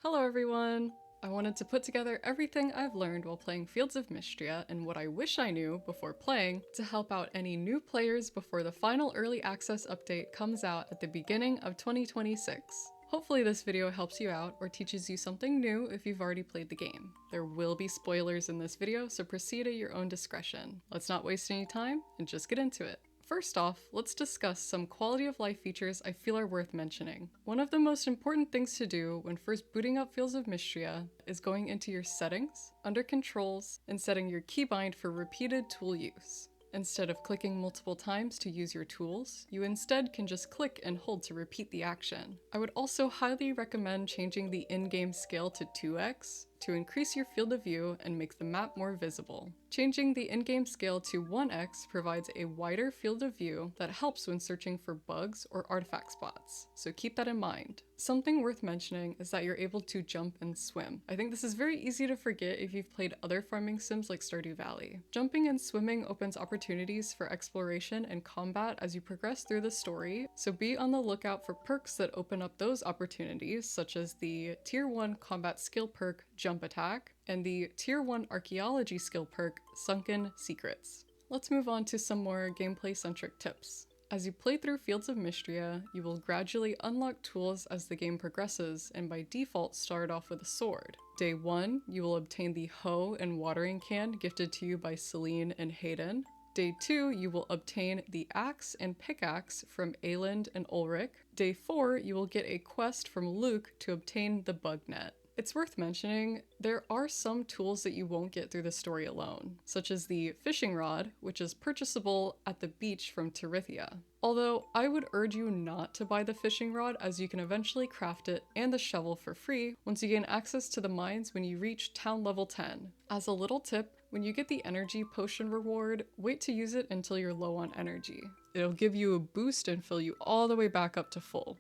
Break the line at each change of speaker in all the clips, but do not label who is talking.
Hello everyone! I wanted to put together everything I've learned while playing Fields of Mystria and what I wish I knew before playing to help out any new players before the final early access update comes out at the beginning of 2026. Hopefully this video helps you out or teaches you something new if you've already played the game. There will be spoilers in this video, so proceed at your own discretion. Let's not waste any time and just get into it. First off, let's discuss some quality of life features I feel are worth mentioning. One of the most important things to do when first booting up Fields of Mystria is going into your settings, under controls, and setting your keybind for repeated tool use. Instead of clicking multiple times to use your tools, you instead can just click and hold to repeat the action. I would also highly recommend changing the in-game scale to 2x to increase your field of view and make the map more visible. Changing the in-game scale to 1x provides a wider field of view that helps when searching for bugs or artifact spots, so keep that in mind. Something worth mentioning is that you're able to jump and swim. I think this is very easy to forget if you've played other farming sims like Stardew Valley. Jumping and swimming opens opportunities for exploration and combat as you progress through the story, so be on the lookout for perks that open up those opportunities, such as the Tier 1 combat skill perk Jump Attack and the Tier 1 archaeology skill perk Sunken Secrets. Let's move on to some more gameplay-centric tips. As you play through Fields of Mystria, you will gradually unlock tools as the game progresses and by default start off with a sword. Day 1, you will obtain the hoe and watering can gifted to you by Celine and Hayden. Day 2, you will obtain the axe and pickaxe from Ayland and Ulrich. Day 4, you will get a quest from Luke to obtain the bug net. It's worth mentioning, there are some tools that you won't get through the story alone, such as the fishing rod, which is purchasable at the beach from Tirithia. Although I would urge you not to buy the fishing rod as you can eventually craft it and the shovel for free once you gain access to the mines when you reach town level 10. As a little tip, when you get the energy potion reward, wait to use it until you're low on energy. It'll give you a boost and fill you all the way back up to full.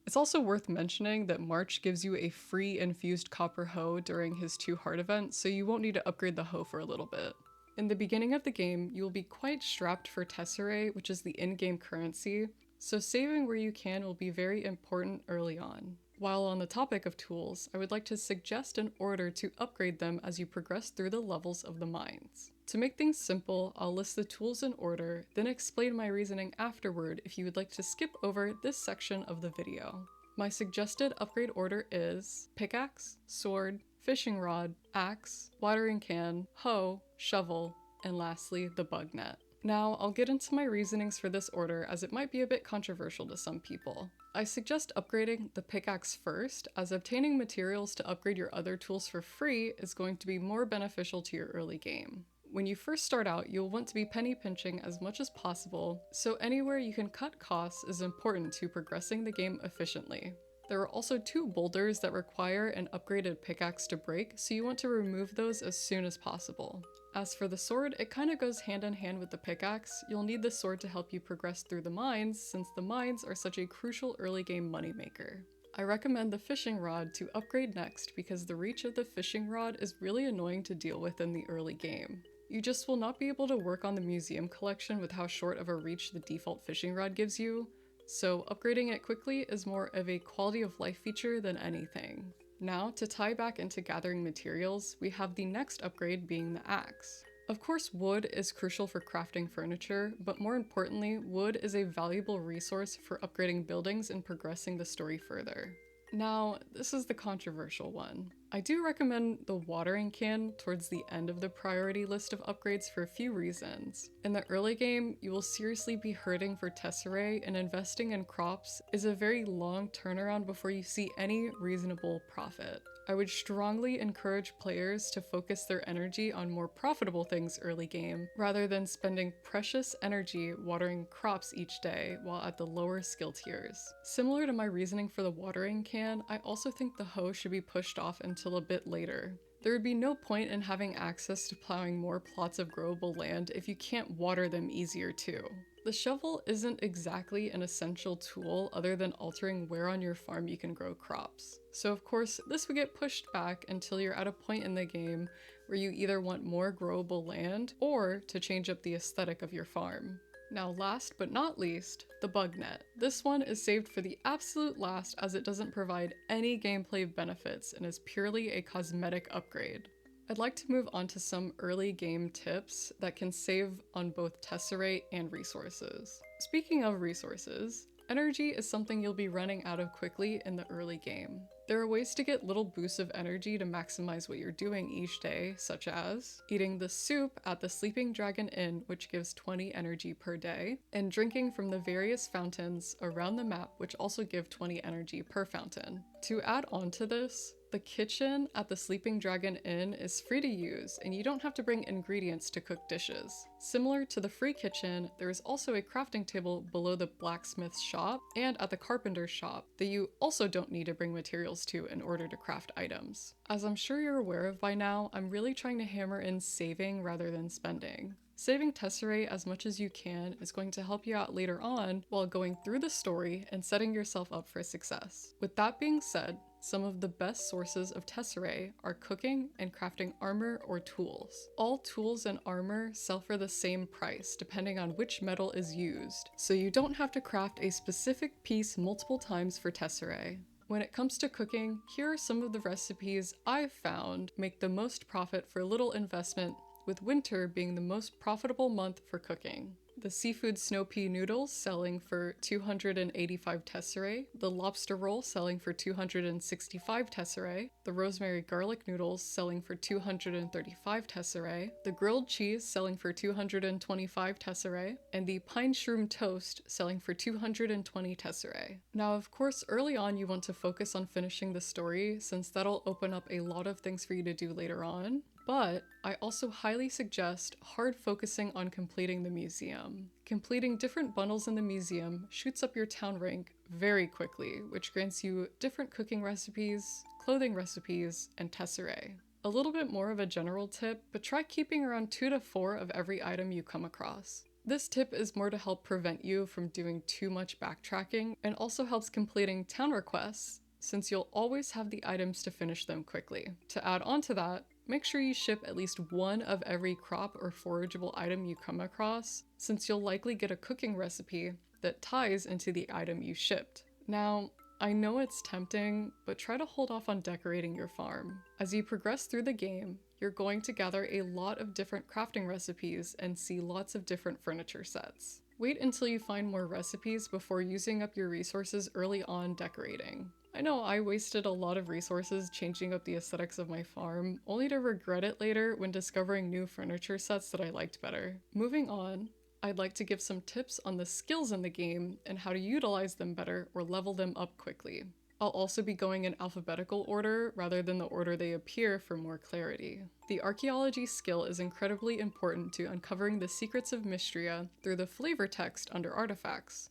It's also worth mentioning that March gives you a free infused copper hoe during his 2 heart events, so you won't need to upgrade the hoe for a little bit. In the beginning of the game, you will be quite strapped for tesserae, which is the in-game currency, so saving where you can will be very important early on. While on the topic of tools, I would like to suggest an order to upgrade them as you progress through the levels of the mines. To make things simple, I'll list the tools in order, then explain my reasoning afterward if you would like to skip over this section of the video. My suggested upgrade order is pickaxe, sword, fishing rod, axe, watering can, hoe, shovel, and lastly, the bug net. Now, I'll get into my reasonings for this order as it might be a bit controversial to some people. I suggest upgrading the pickaxe first, as obtaining materials to upgrade your other tools for free is going to be more beneficial to your early game. When you first start out, you'll want to be penny pinching as much as possible, so anywhere you can cut costs is important to progressing the game efficiently. There are also 2 boulders that require an upgraded pickaxe to break, so you want to remove those as soon as possible. As for the sword, it kinda goes hand in hand with the pickaxe. You'll need the sword to help you progress through the mines, since the mines are such a crucial early game moneymaker. I recommend the fishing rod to upgrade next because the reach of the fishing rod is really annoying to deal with in the early game. You just will not be able to work on the museum collection with how short of a reach the default fishing rod gives you, so upgrading it quickly is more of a quality of life feature than anything. Now, to tie back into gathering materials, we have the next upgrade being the axe. Of course, wood is crucial for crafting furniture, but more importantly, wood is a valuable resource for upgrading buildings and progressing the story further. Now, this is the controversial one. I do recommend the watering can towards the end of the priority list of upgrades for a few reasons. In the early game, you will seriously be hurting for tesserae, and investing in crops is a very long turnaround before you see any reasonable profit. I would strongly encourage players to focus their energy on more profitable things early game, rather than spending precious energy watering crops each day while at the lower skill tiers. Similar to my reasoning for the watering can, I also think the hoe should be pushed off until a bit later. There would be no point in having access to plowing more plots of growable land if you can't water them easier too. The shovel isn't exactly an essential tool other than altering where on your farm you can grow crops. So of course, this would get pushed back until you're at a point in the game where you either want more growable land or to change up the aesthetic of your farm. Now last but not least, the bug net. This one is saved for the absolute last as it doesn't provide any gameplay benefits and is purely a cosmetic upgrade. I'd like to move on to some early game tips that can save on both Tesserae and resources. Speaking of resources, energy is something you'll be running out of quickly in the early game. There are ways to get little boosts of energy to maximize what you're doing each day, such as eating the soup at the Sleeping Dragon Inn, which gives 20 energy per day, and drinking from the various fountains around the map, which also give 20 energy per fountain. To add on to this, the kitchen at the Sleeping Dragon Inn is free to use, and you don't have to bring ingredients to cook dishes. Similar to the free kitchen, there is also a crafting table below the blacksmith's shop and at the carpenter's shop that you also don't need to bring materials to in order to craft items. As I'm sure you're aware of by now, I'm really trying to hammer in saving rather than spending. Saving Tesserae as much as you can is going to help you out later on while going through the story and setting yourself up for success. With that being said, some of the best sources of Tesserae are cooking and crafting armor or tools. All tools and armor sell for the same price depending on which metal is used, so you don't have to craft a specific piece multiple times for Tesserae. When it comes to cooking, here are some of the recipes I've found make the most profit for little investment, with winter being the most profitable month for cooking. The seafood snow pea noodles selling for 285 Tesserae, the lobster roll selling for 265 Tesserae, the rosemary garlic noodles selling for 235 Tesserae, the grilled cheese selling for 225 Tesserae, and the pine shroom toast selling for 220 Tesserae. Now, of course, early on you want to focus on finishing the story since that'll open up a lot of things for you to do later on. But I also highly suggest hard focusing on completing the museum. Completing different bundles in the museum shoots up your town rank very quickly, which grants you different cooking recipes, clothing recipes, and Tesserae. A little bit more of a general tip, but try keeping around 2 to 4 of every item you come across. This tip is more to help prevent you from doing too much backtracking and also helps completing town requests, since you'll always have the items to finish them quickly. To add on to that, make sure you ship at least one of every crop or forageable item you come across, since you'll likely get a cooking recipe that ties into the item you shipped. Now, I know it's tempting, but try to hold off on decorating your farm. As you progress through the game, you're going to gather a lot of different crafting recipes and see lots of different furniture sets. Wait until you find more recipes before using up your resources early on decorating. I know I wasted a lot of resources changing up the aesthetics of my farm, only to regret it later when discovering new furniture sets that I liked better. Moving on, I'd like to give some tips on the skills in the game and how to utilize them better or level them up quickly. I'll also be going in alphabetical order rather than the order they appear for more clarity. The archaeology skill is incredibly important to uncovering the secrets of Mystria through the flavor text under artifacts.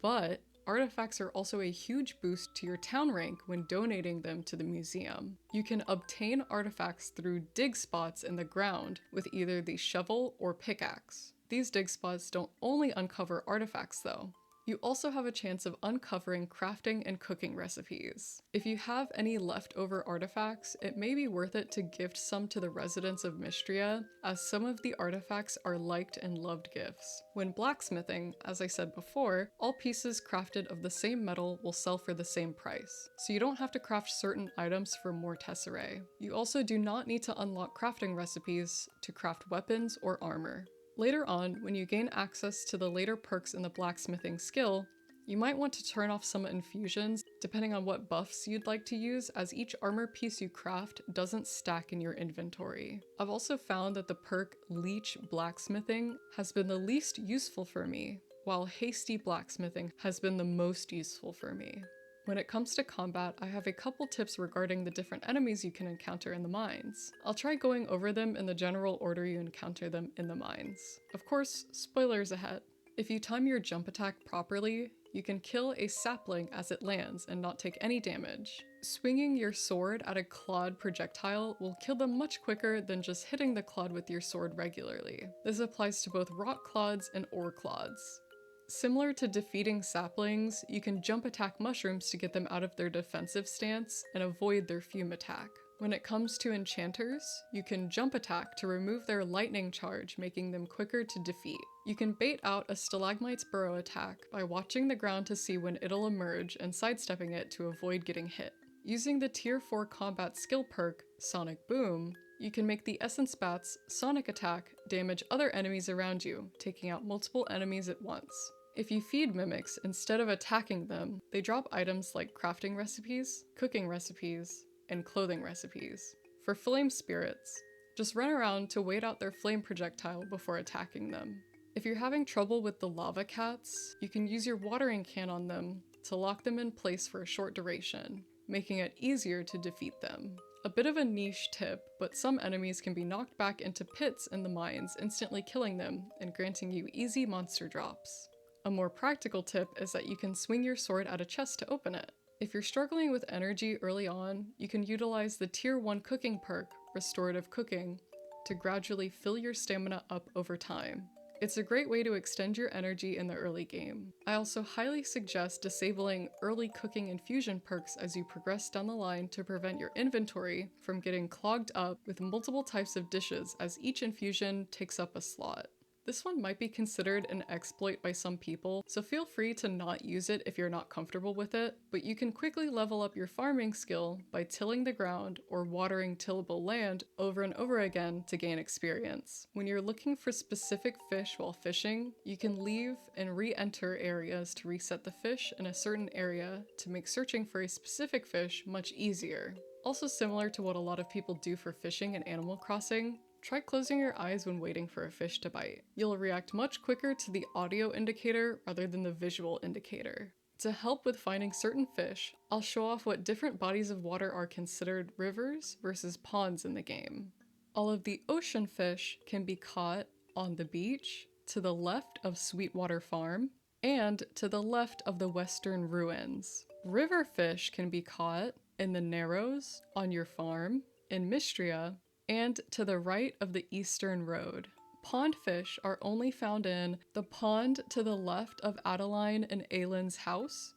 But artifacts are also a huge boost to your town rank when donating them to the museum. You can obtain artifacts through dig spots in the ground with either the shovel or pickaxe. These dig spots don't only uncover artifacts though. You also have a chance of uncovering crafting and cooking recipes. If you have any leftover artifacts, it may be worth it to gift some to the residents of Mystria, as some of the artifacts are liked and loved gifts. When blacksmithing, as I said before, all pieces crafted of the same metal will sell for the same price, so you don't have to craft certain items for more Tesserae. You also do not need to unlock crafting recipes to craft weapons or armor. Later on, when you gain access to the later perks in the blacksmithing skill, you might want to turn off some infusions depending on what buffs you'd like to use, as each armor piece you craft doesn't stack in your inventory. I've also found that the perk Leech Blacksmithing has been the least useful for me, while Hasty Blacksmithing has been the most useful for me. When it comes to combat, I have a couple tips regarding the different enemies you can encounter in the mines. I'll try going over them in the general order you encounter them in the mines. Of course, spoilers ahead. If you time your jump attack properly, you can kill a sapling as it lands and not take any damage. Swinging your sword at a clod projectile will kill them much quicker than just hitting the clod with your sword regularly. This applies to both rock clods and ore clods. Similar to defeating saplings, you can jump attack mushrooms to get them out of their defensive stance and avoid their fume attack. When it comes to enchanters, you can jump attack to remove their lightning charge, making them quicker to defeat. You can bait out a stalagmite's burrow attack by watching the ground to see when it'll emerge and sidestepping it to avoid getting hit. Using the tier 4 combat skill perk, Sonic Boom, you can make the Essence Bat's Sonic Attack damage other enemies around you, taking out multiple enemies at once. If you feed mimics instead of attacking them, they drop items like crafting recipes, cooking recipes, and clothing recipes. For flame spirits, just run around to wait out their flame projectile before attacking them. If you're having trouble with the lava cats, you can use your watering can on them to lock them in place for a short duration, making it easier to defeat them. A bit of a niche tip, but some enemies can be knocked back into pits in the mines, instantly killing them and granting you easy monster drops. A more practical tip is that you can swing your sword at a chest to open it. If you're struggling with energy early on, you can utilize the tier 1 cooking perk, Restorative Cooking, to gradually fill your stamina up over time. It's a great way to extend your energy in the early game. I also highly suggest disabling early cooking infusion perks as you progress down the line to prevent your inventory from getting clogged up with multiple types of dishes, as each infusion takes up a slot. This one might be considered an exploit by some people, so feel free to not use it if you're not comfortable with it, but you can quickly level up your farming skill by tilling the ground or watering tillable land over and over again to gain experience. When you're looking for specific fish while fishing, you can leave and re-enter areas to reset the fish in a certain area to make searching for a specific fish much easier. Also similar to what a lot of people do for fishing in Animal Crossing, try closing your eyes when waiting for a fish to bite. You'll react much quicker to the audio indicator rather than the visual indicator. To help with finding certain fish, I'll show off what different bodies of water are considered rivers versus ponds in the game. All of the ocean fish can be caught on the beach, to the left of Sweetwater Farm, and to the left of the Western Ruins. River fish can be caught in the Narrows, on your farm, in Mystria, and to the right of the Eastern Road. Pond fish are only found in the pond to the left of Adeline and Aylin's house,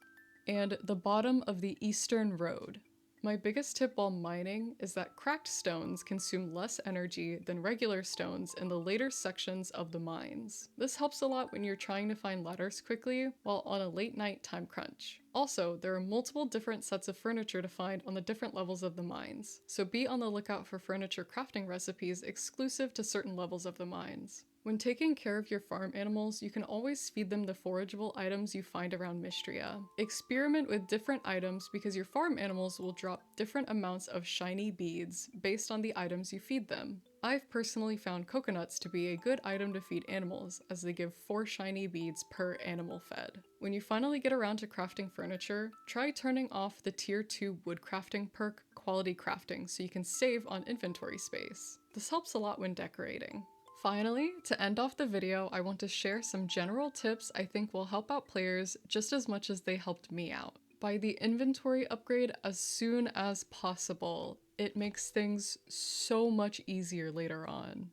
and the bottom of the Eastern Road. My biggest tip while mining is that cracked stones consume less energy than regular stones in the later sections of the mines. This helps a lot when you're trying to find ladders quickly while on a late night time crunch. Also, there are multiple different sets of furniture to find on the different levels of the mines, so be on the lookout for furniture crafting recipes exclusive to certain levels of the mines. When taking care of your farm animals, you can always feed them the forageable items you find around Mystria. Experiment with different items because your farm animals will drop different amounts of shiny beads based on the items you feed them. I've personally found coconuts to be a good item to feed animals, as they give 4 shiny beads per animal fed. When you finally get around to crafting furniture, try turning off the tier 2 wood crafting perk, Quality Crafting, so you can save on inventory space. This helps a lot when decorating. Finally, to end off the video, I want to share some general tips I think will help out players just as much as they helped me out. Buy the inventory upgrade as soon as possible. It makes things so much easier later on.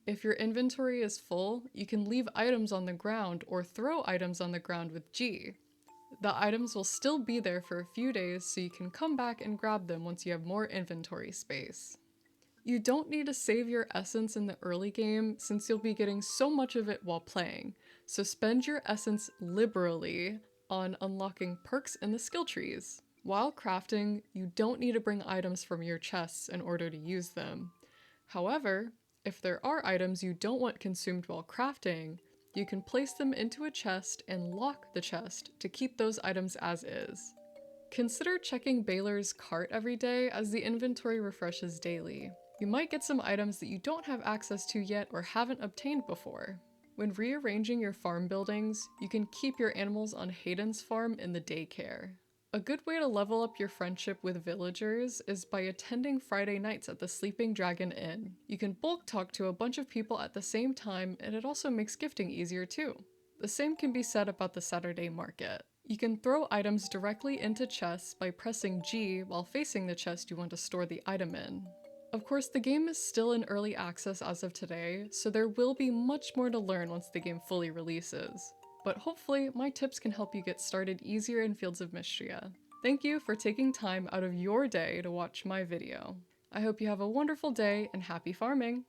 If your inventory is full, you can leave items on the ground or throw items on the ground with G. The items will still be there for a few days, so you can come back and grab them once you have more inventory space. You don't need to save your essence in the early game since you'll be getting so much of it while playing, so spend your essence liberally on unlocking perks in the skill trees. While crafting, you don't need to bring items from your chests in order to use them. However, if there are items you don't want consumed while crafting, you can place them into a chest and lock the chest to keep those items as is. Consider checking Baylor's cart every day as the inventory refreshes daily. You might get some items that you don't have access to yet or haven't obtained before. When rearranging your farm buildings, you can keep your animals on Hayden's farm in the daycare. A good way to level up your friendship with villagers is by attending Friday nights at the Sleeping Dragon Inn. You can bulk talk to a bunch of people at the same time, and it also makes gifting easier too. The same can be said about the Saturday market. You can throw items directly into chests by pressing G while facing the chest you want to store the item in. Of course, the game is still in early access as of today, so there will be much more to learn once the game fully releases. But hopefully, my tips can help you get started easier in Fields of Mystria. Thank you for taking time out of your day to watch my video. I hope you have a wonderful day and happy farming!